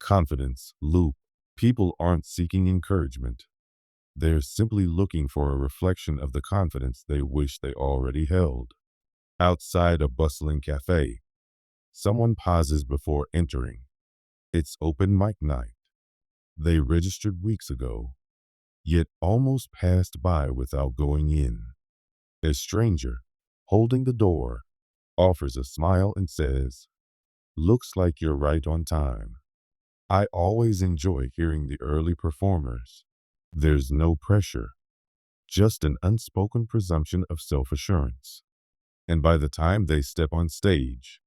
Confidence loop. People aren't seeking encouragement. They're simply looking for a reflection of the confidence they wish they already held. Outside a bustling cafe, someone pauses before entering. It's open mic night. They registered weeks ago, yet almost passed by without going in. A stranger, holding the door, offers a smile and says, "Looks like you're right on time." I always enjoy hearing the early performers. There's no pressure, just an unspoken presumption of self-assurance. And by the time they step on stage,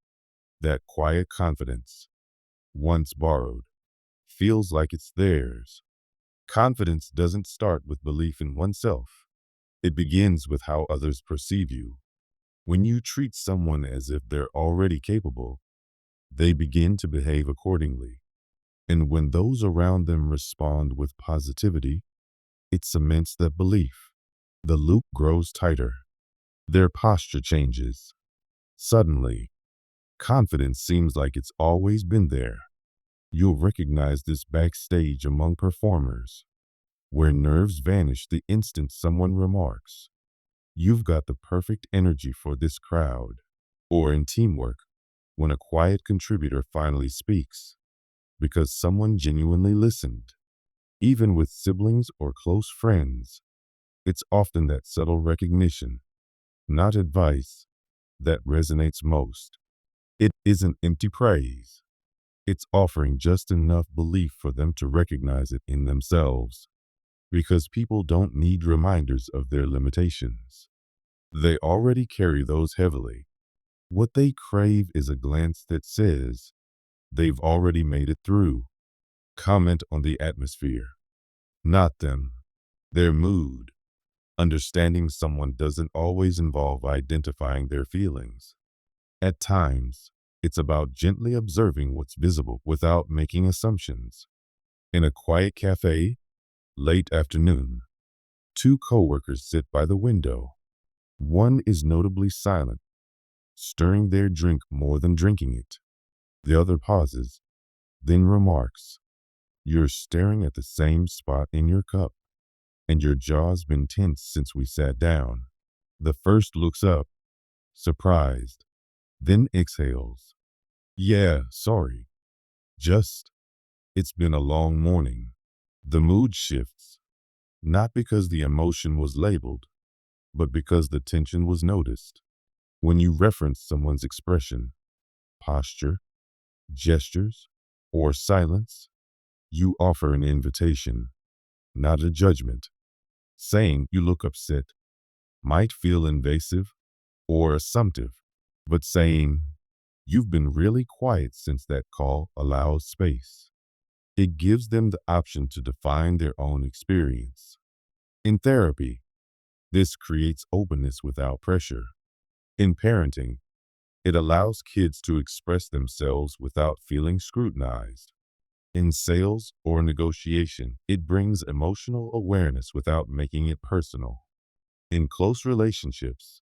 that quiet confidence, once borrowed, feels like it's theirs. Confidence doesn't start with belief in oneself. It begins with how others perceive you. When you treat someone as if they're already capable, they begin to behave accordingly. And when those around them respond with positivity, it cements that belief. The loop grows tighter. Their posture changes. Suddenly, confidence seems like it's always been there. You'll recognize this backstage among performers, where nerves vanish the instant someone remarks, "You've got the perfect energy for this crowd." Or in teamwork, when a quiet contributor finally speaks, because someone genuinely listened. Even with siblings or close friends, it's often that subtle recognition, not advice, that resonates most. It isn't empty praise. It's offering just enough belief for them to recognize it in themselves. Because people don't need reminders of their limitations. They already carry those heavily. What they crave is a glance that says, they've already made it through. Comment on the atmosphere. Not them. Their mood. Understanding someone doesn't always involve identifying their feelings. At times, it's about gently observing what's visible without making assumptions. In a quiet cafe, late afternoon, two coworkers sit by the window. One is notably silent, stirring their drink more than drinking it. The other pauses, then remarks, "You're staring at the same spot in your cup, and your jaw's been tense since we sat down." The first looks up, surprised, then exhales. "Yeah, sorry. Just, it's been a long morning." The mood shifts, not because the emotion was labeled, but because the tension was noticed. When you reference someone's expression, posture, gestures, or silence, you offer an invitation, not a judgment. Saying "you look upset" might feel invasive or assumptive, but saying "you've been really quiet since that call" allows space. It gives them the option to define their own experience. In therapy, this creates openness without pressure. In parenting, it allows kids to express themselves without feeling scrutinized. In sales or negotiation, it brings emotional awareness without making it personal. In close relationships,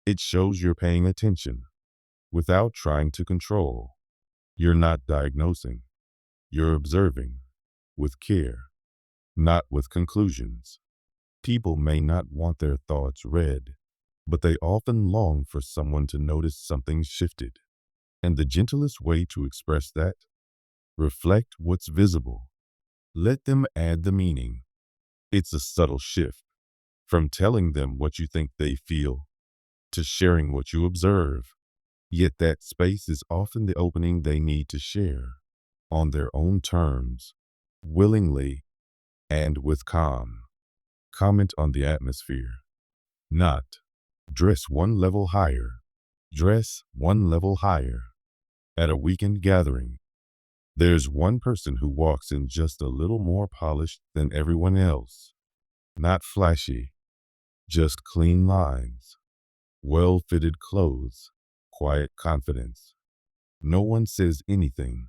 it shows you're paying attention without trying to control. You're not diagnosing, you're observing with care, not with conclusions. People may not want their thoughts read, but they often long for someone to notice something shifted. And the gentlest way to express that, reflect what's visible. Let them add the meaning. It's a subtle shift from telling them what you think they feel to sharing what you observe. Yet that space is often the opening they need to share on their own terms, willingly and with calm. Comment on the atmosphere. Not dress one level higher. Dress one level higher. At a weekend gathering, there's one person who walks in just a little more polished than everyone else. Not flashy, just clean lines, well-fitted clothes, quiet confidence. No one says anything,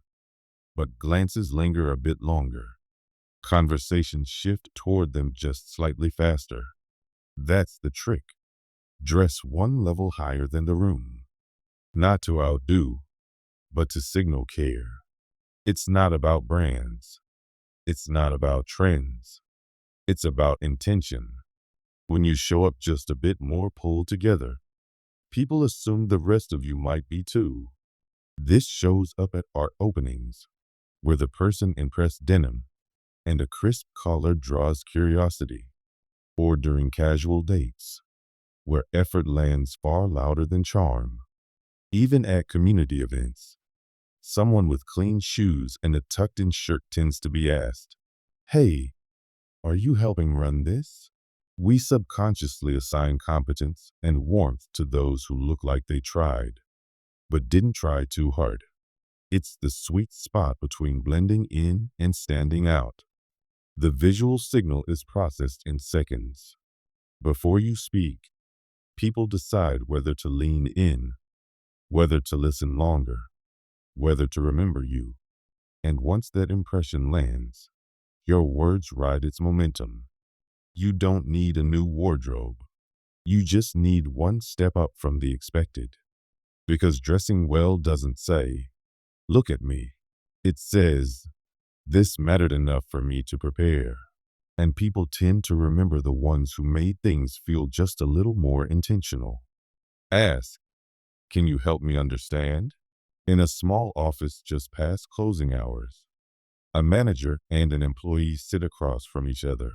but glances linger a bit longer. Conversations shift toward them just slightly faster. That's the trick. Dress one level higher than the room. Not to outdo, but to signal care. It's not about brands. It's not about trends. It's about intention. When you show up just a bit more pulled together, people assume the rest of you might be too. This shows up at art openings, where the person in pressed denim and a crisp collar draws curiosity, or during casual dates, where effort lands far louder than charm. Even at community events, someone with clean shoes and a tucked-in shirt tends to be asked, "Hey, are you helping run this?" We subconsciously assign competence and warmth to those who look like they tried, but didn't try too hard. It's the sweet spot between blending in and standing out. The visual signal is processed in seconds. Before you speak, people decide whether to lean in, whether to listen longer, whether to remember you. And once that impression lands, your words ride its momentum. You don't need a new wardrobe. You just need one step up from the expected. Because dressing well doesn't say, "Look at me." It says, "This mattered enough for me to prepare." And people tend to remember the ones who made things feel just a little more intentional. Ask, "Can you help me understand?" In a small office just past closing hours, a manager and an employee sit across from each other.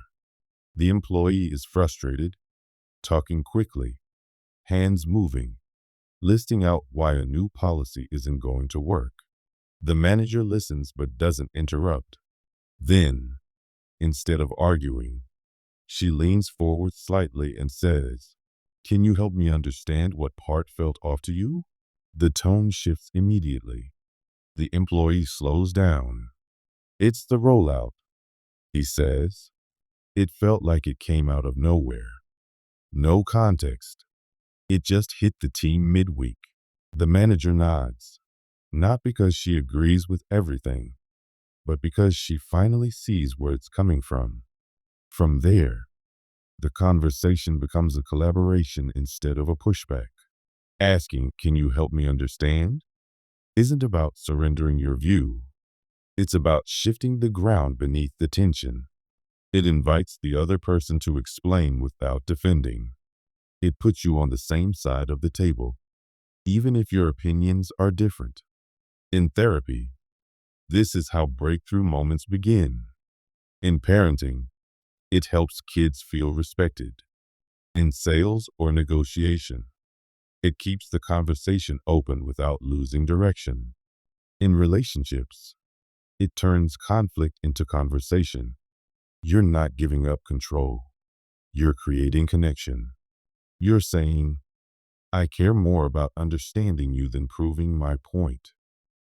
The employee is frustrated, talking quickly, hands moving, listing out why a new policy isn't going to work. The manager listens but doesn't interrupt. Then, instead of arguing, she leans forward slightly and says, "Can you help me understand what part felt off to you?" The tone shifts immediately. The employee slows down. "It's the rollout," he says. It felt like it came out of nowhere. No context. It just hit the team midweek. The manager nods, not because she agrees with everything, but because she finally sees where it's coming from. From there, the conversation becomes a collaboration instead of a pushback. Asking, "Can you help me understand?" isn't about surrendering your view. It's about shifting the ground beneath the tension. It invites the other person to explain without defending. It puts you on the same side of the table, even if your opinions are different. In therapy, this is how breakthrough moments begin. In parenting, it helps kids feel respected. In sales or negotiation, it keeps the conversation open without losing direction. In relationships, it turns conflict into conversation. You're not giving up control. You're creating connection. You're saying, "I care more about understanding you than proving my point."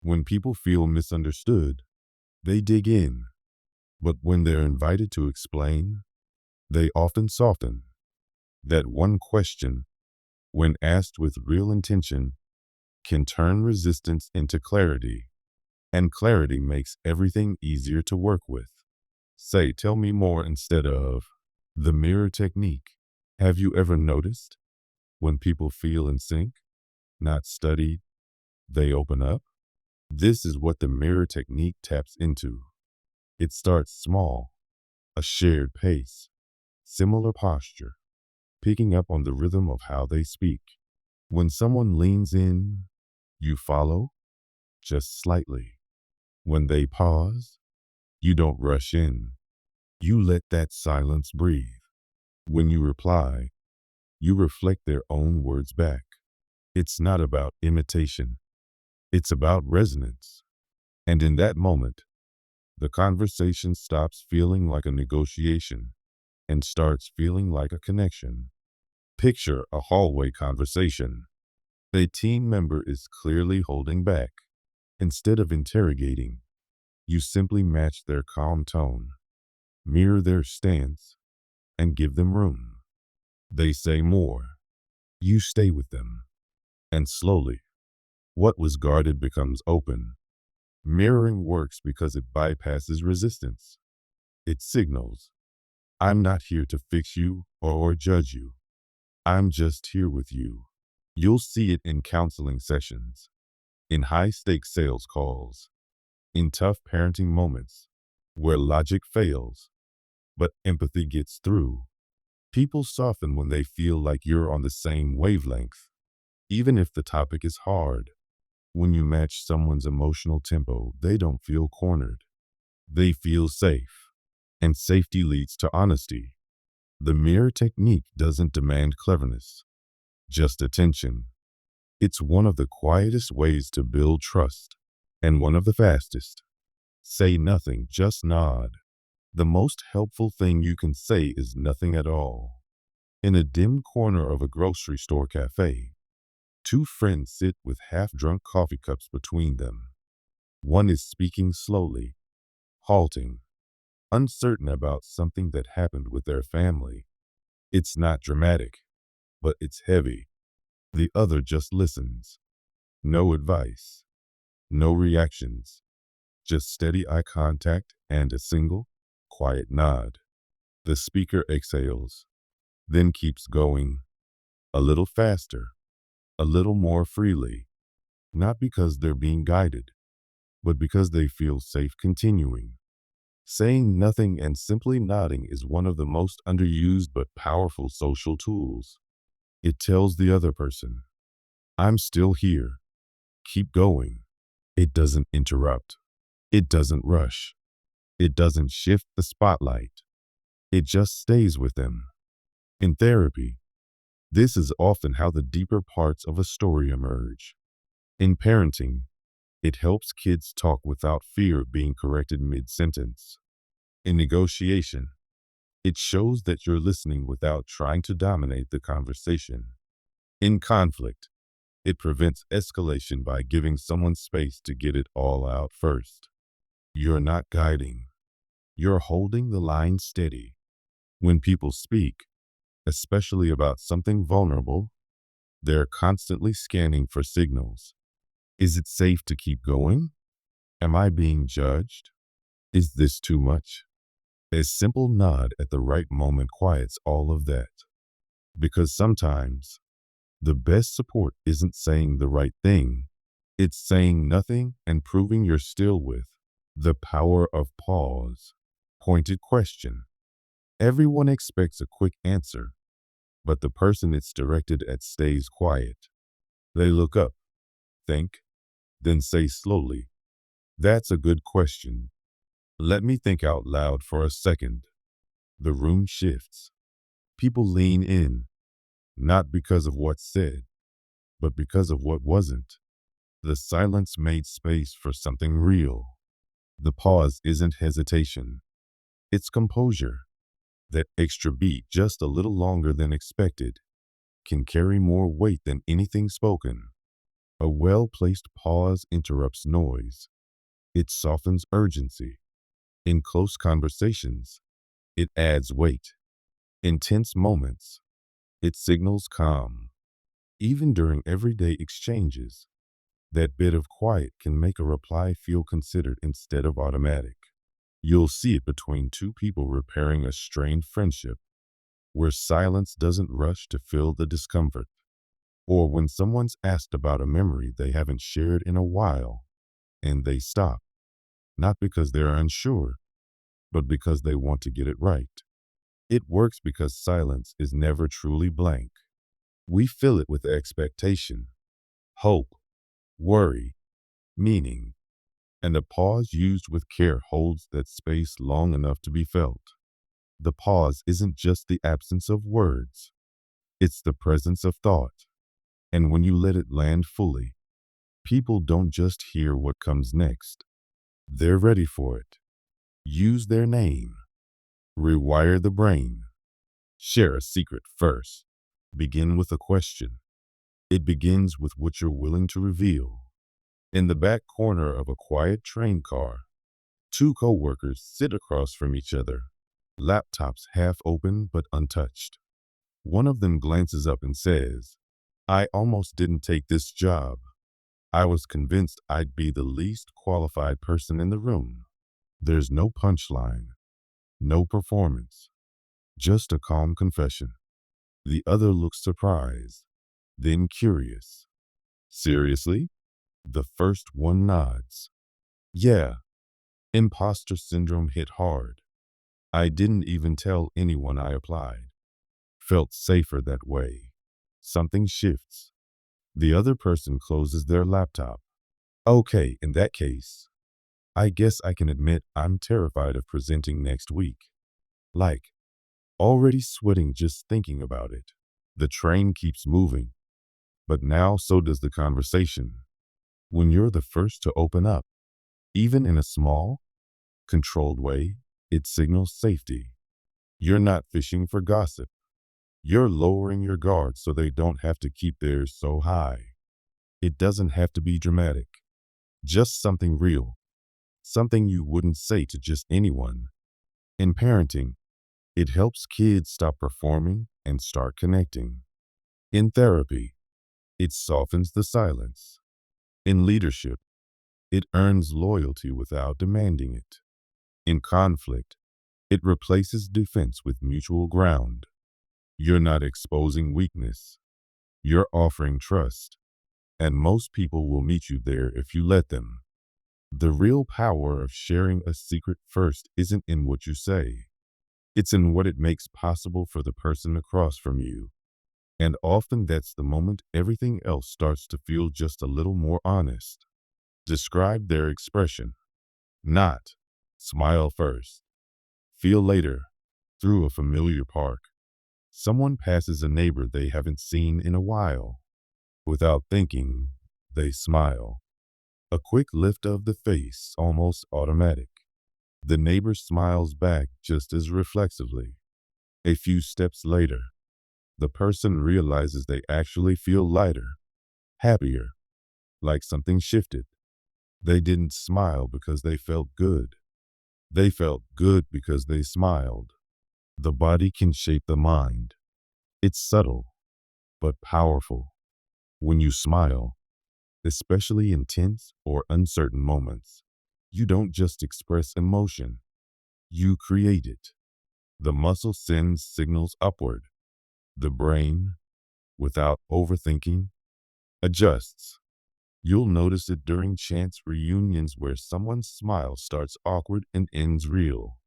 When people feel misunderstood, they dig in. But when they're invited to explain, they often soften. That one question, when asked with real intention, can turn resistance into clarity. And clarity makes everything easier to work with. Say, "Tell me more," instead of the mirror technique. Have you ever noticed when people feel in sync, not studied, they open up? This is what the mirror technique taps into. It starts small, a shared pace, similar posture, picking up on the rhythm of how they speak. When someone leans in, you follow, just slightly. When they pause, you don't rush in. You let that silence breathe. When you reply, you reflect their own words back. It's not about imitation. It's about resonance. And in that moment, the conversation stops feeling like a negotiation and starts feeling like a connection. Picture a hallway conversation. A team member is clearly holding back. Instead of interrogating, you simply match their calm tone, mirror their stance, and give them room. They say more. You stay with them. And slowly, what was guarded becomes open. Mirroring works because it bypasses resistance. It signals, "I'm not here to fix you or judge you. I'm just here with you." You'll see it in counseling sessions, in high-stakes sales calls, In tough parenting moments, where logic fails, but empathy gets through, people soften when they feel like you're on the same wavelength, even if the topic is hard. When you match someone's emotional tempo, they don't feel cornered. They feel safe. And safety leads to honesty. The mirror technique doesn't demand cleverness, just attention. It's one of the quietest ways to build trust, and one of the fastest. Say nothing, just nod. The most helpful thing you can say is nothing at all. In a dim corner of a grocery store cafe, two friends sit with half-drunk coffee cups between them. One is speaking slowly, halting, uncertain about something that happened with their family. It's not dramatic, but it's heavy. The other just listens. No advice, no reactions, just steady eye contact and a single, quiet nod. The speaker exhales, then keeps going, a little faster, a little more freely, not because they're being guided, but because they feel safe continuing. Saying nothing and simply nodding is one of the most underused but powerful social tools. It tells the other person, I'm still here. Keep going. It doesn't interrupt. It doesn't rush. It doesn't shift the spotlight. It just stays with them. In therapy, this is often how the deeper parts of a story emerge. In parenting, it helps kids talk without fear of being corrected mid-sentence. In negotiation, it shows that you're listening without trying to dominate the conversation. In conflict, it prevents escalation by giving someone space to get it all out first. You're not guiding. You're holding the line steady. When people speak, especially about something vulnerable, they're constantly scanning for signals. Is it safe to keep going? Am I being judged? Is this too much? A simple nod at the right moment quiets all of that. Because sometimes, the best support isn't saying the right thing. It's saying nothing and proving you're still with. The power of pause. Pointed question. Everyone expects a quick answer, but the person it's directed at stays quiet. They look up, think, then say slowly, that's a good question. Let me think out loud for a second. The room shifts. People lean in, not because of what's said, but because of what wasn't. The silence made space for something real. The pause isn't hesitation. It's composure. That extra beat, just a little longer than expected, can carry more weight than anything spoken. A well-placed pause interrupts noise. It softens urgency. In close conversations, it adds weight. In tense moments, it signals calm. Even during everyday exchanges, that bit of quiet can make a reply feel considered instead of automatic. You'll see it between two people repairing a strained friendship, where silence doesn't rush to fill the discomfort, or when someone's asked about a memory they haven't shared in a while, and they stop, not because they're unsure, but because they want to get it right. It works because silence is never truly blank. We fill it with expectation, hope, worry, meaning, and a pause used with care holds that space long enough to be felt. The pause isn't just the absence of words, it's the presence of thought. And when you let it land fully, people don't just hear what comes next. They're ready for it. Use their name. Rewire the brain. Share a secret first. Begin with a question. It begins with what you're willing to reveal. In the back corner of a quiet train car, two coworkers sit across from each other, laptops half open but untouched. One of them glances up and says, I almost didn't take this job. I was convinced I'd be the least qualified person in the room. There's no punchline, no performance, just a calm confession. The other looks surprised, then curious. Seriously? The first one nods. Yeah, imposter syndrome hit hard. I didn't even tell anyone I applied. Felt safer that way. Something shifts. The other person closes their laptop. Okay, in that case, I guess I can admit I'm terrified of presenting next week. Like, already sweating just thinking about it. The train keeps moving, but now so does the conversation. When you're the first to open up, even in a small, controlled way, it signals safety. You're not fishing for gossip. You're lowering your guard so they don't have to keep theirs so high. It doesn't have to be dramatic. Just something real. Something you wouldn't say to just anyone. In parenting, it helps kids stop performing and start connecting. In therapy, it softens the silence. In leadership, it earns loyalty without demanding it. In conflict, it replaces defense with mutual ground. You're not exposing weakness. You're offering trust. And most people will meet you there if you let them. The real power of sharing a secret first isn't in what you say. It's in what it makes possible for the person across from you. And often that's the moment everything else starts to feel just a little more honest. Describe their expression. Not smile first. Feel later. Through a familiar park. Someone passes a neighbor they haven't seen in a while. Without thinking, they smile. A quick lift of the face, almost automatic. The neighbor smiles back just as reflexively. A few steps later, the person realizes they actually feel lighter, happier, like something shifted. They didn't smile because they felt good. They felt good because they smiled. The body can shape the mind. It's subtle, but powerful. When you smile, especially in tense or uncertain moments, you don't just express emotion, you create it. The muscle sends signals upward. The brain, without overthinking, adjusts. You'll notice it during chance reunions where someone's smile starts awkward and ends real,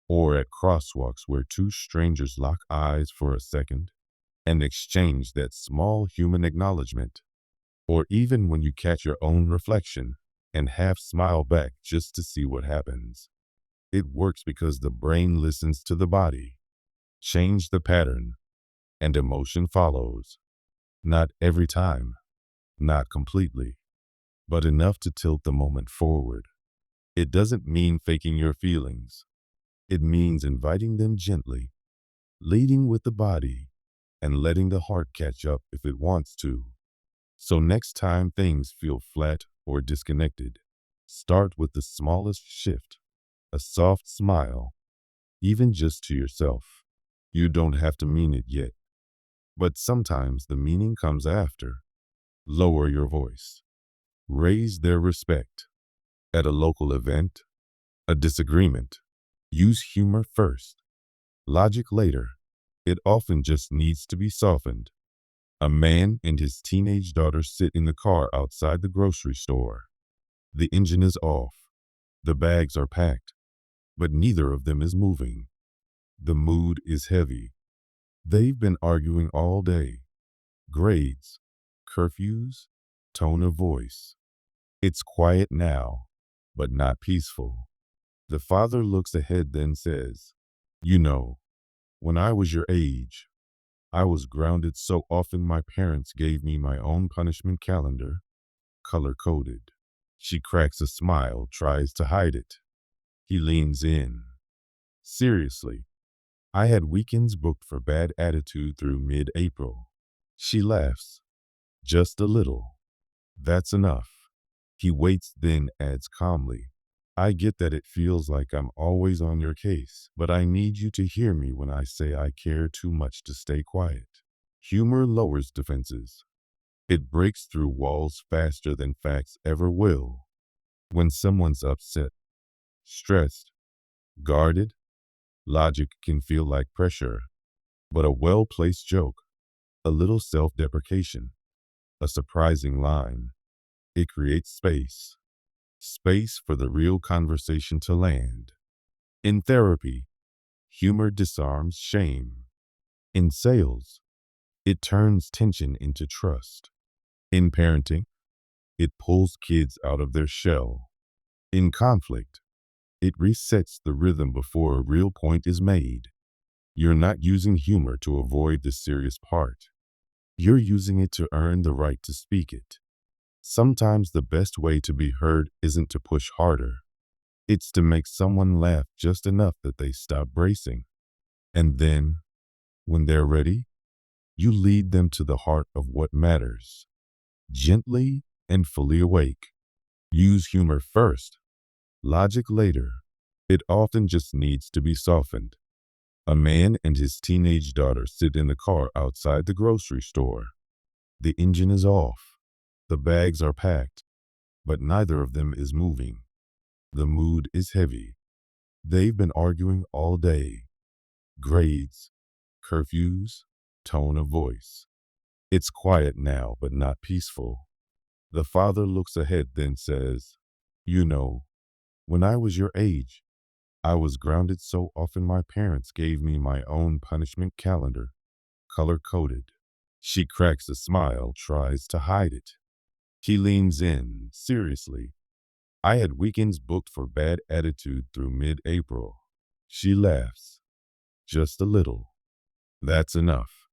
or at crosswalks where two strangers lock eyes for a second and exchange that small human acknowledgement, or even when you catch your own reflection and half smile back just to see what happens. It works because the brain listens to the body. Change the pattern, and emotion follows. Not every time, not completely, but enough to tilt the moment forward. It doesn't mean faking your feelings. It means inviting them gently, leading with the body, and letting the heart catch up if it wants to. So next time things feel flat or disconnected, start with the smallest shift, a soft smile, even just to yourself. You don't have to mean it yet, but sometimes the meaning comes after. Lower your voice. Raise their respect. At a local event, a disagreement, use humor first, logic later. It often just needs to be softened. A man and his teenage daughter sit in the car outside the grocery store. The engine is off. The bags are packed, but neither of them is moving. The mood is heavy. They've been arguing all day. Grades, curfews, tone of voice. It's quiet now, but not peaceful. The father looks ahead then says, "You know, when I was your age, I was grounded so often my parents gave me my own punishment calendar, color-coded." She cracks a smile, tries to hide it. He leans in. "Seriously, I had weekends booked for bad attitude through mid-April." She laughs. "Just a little. That's enough." He waits, then adds calmly, "I get that it feels like I'm always on your case, but I need you to hear me when I say I care too much to stay quiet." Humor lowers defenses. It breaks through walls faster than facts ever will. When someone's upset, stressed, guarded, logic can feel like pressure. But a well-placed joke, a little self-deprecation, a surprising line, it creates space. Space for the real conversation to land. In therapy, humor disarms shame. In sales, it turns tension into trust. In parenting, it pulls kids out of their shell. In conflict, it resets the rhythm before a real point is made. You're not using humor to avoid the serious part. You're using it to earn the right to speak it. Sometimes the best way to be heard isn't to push harder. It's to make someone laugh just enough that they stop bracing. And then, when they're ready, you lead them to the heart of what matters. Gently and fully awake. Use humor first, logic later. It often just needs to be softened. A man and his teenage daughter sit in the car outside the grocery store. The engine is off. The bags are packed, but neither of them is moving. The mood is heavy. They've been arguing all day. Grades, curfews, tone of voice. It's quiet now, but not peaceful. The father looks ahead, then says, "You know, when I was your age, I was grounded so often my parents gave me my own punishment calendar, color-coded." She cracks a smile, tries to hide it. He leans in, seriously. "I had weekends booked for bad attitude through mid-April." She laughs. "Just a little. That's enough."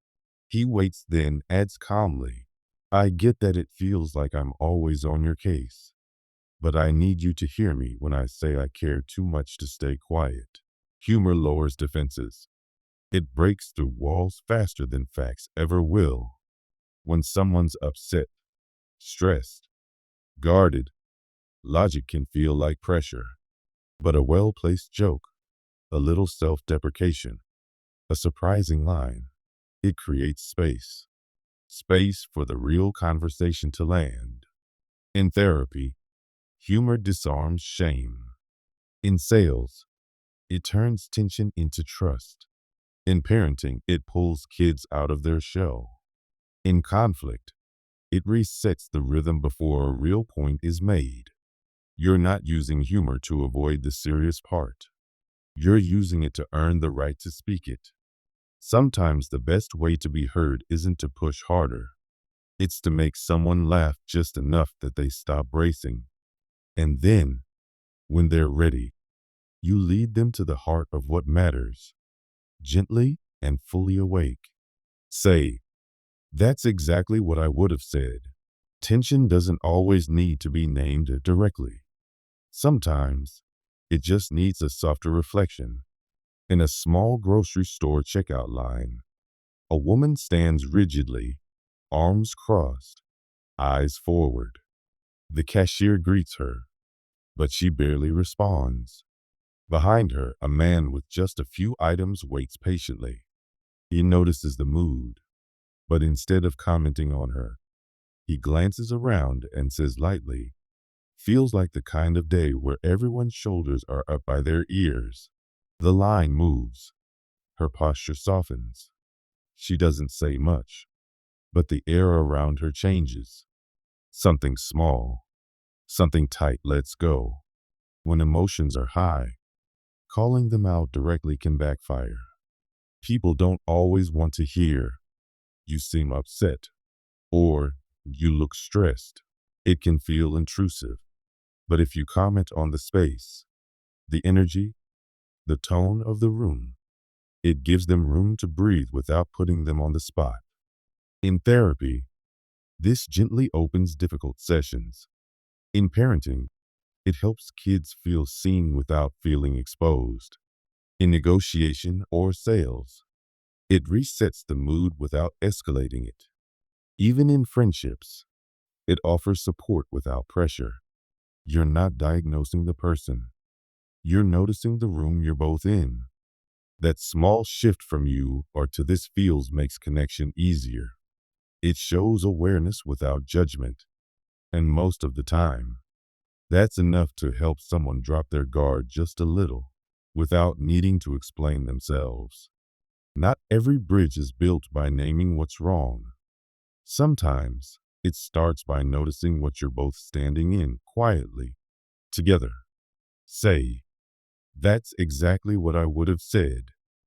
He waits, then adds calmly, "I get that it feels like I'm always on your case, but I need you to hear me when I say I care too much to stay quiet." Humor lowers defenses. It breaks through walls faster than facts ever will. When someone's upset, stressed, guarded, logic can feel like pressure. But a well-placed joke, a little self-deprecation, a surprising line, it creates space. Space for the real conversation to land. In therapy, humor disarms shame. In sales, it turns tension into trust. In parenting, it pulls kids out of their shell. In conflict, it resets the rhythm before a real point is made. You're not using humor to avoid the serious part. You're using it to earn the right to speak it. Sometimes the best way to be heard isn't to push harder. It's to make someone laugh just enough that they stop bracing. And then, when they're ready, you lead them to the heart of what matters. Gently and fully awake. Say, "That's exactly what I would have said." Tension doesn't always need to be named directly. Sometimes, it just needs a softer reflection. In a small grocery store checkout line, a woman stands rigidly, arms crossed, eyes forward. The cashier greets her, but she barely responds. Behind her, a man with just a few items waits patiently. He notices the mood, but instead of commenting on her, he glances around and says lightly, "Feels like the kind of day where everyone's shoulders are up by their ears." The line moves. Her posture softens. She doesn't say much, but the air around her changes. Something small, something tight lets go. When emotions are high, calling them out directly can backfire. People don't always want to hear, "You seem upset," or "You look stressed." It can feel intrusive. But if you comment on the space, the energy, the tone of the room, it gives them room to breathe without putting them on the spot. In therapy, this gently opens difficult sessions. In parenting, it helps kids feel seen without feeling exposed. In negotiation or sales, it resets the mood without escalating it. Even in friendships, it offers support without pressure. You're not diagnosing the person. You're noticing the room you're both in. That small shift from "you" or "to this feels" makes connection easier. It shows awareness without judgment. And most of the time, that's enough to help someone drop their guard just a little, without needing to explain themselves. Not every bridge is built by naming what's wrong. Sometimes, it starts by noticing what you're both standing in quietly. Together, say, "That's exactly what I would have said."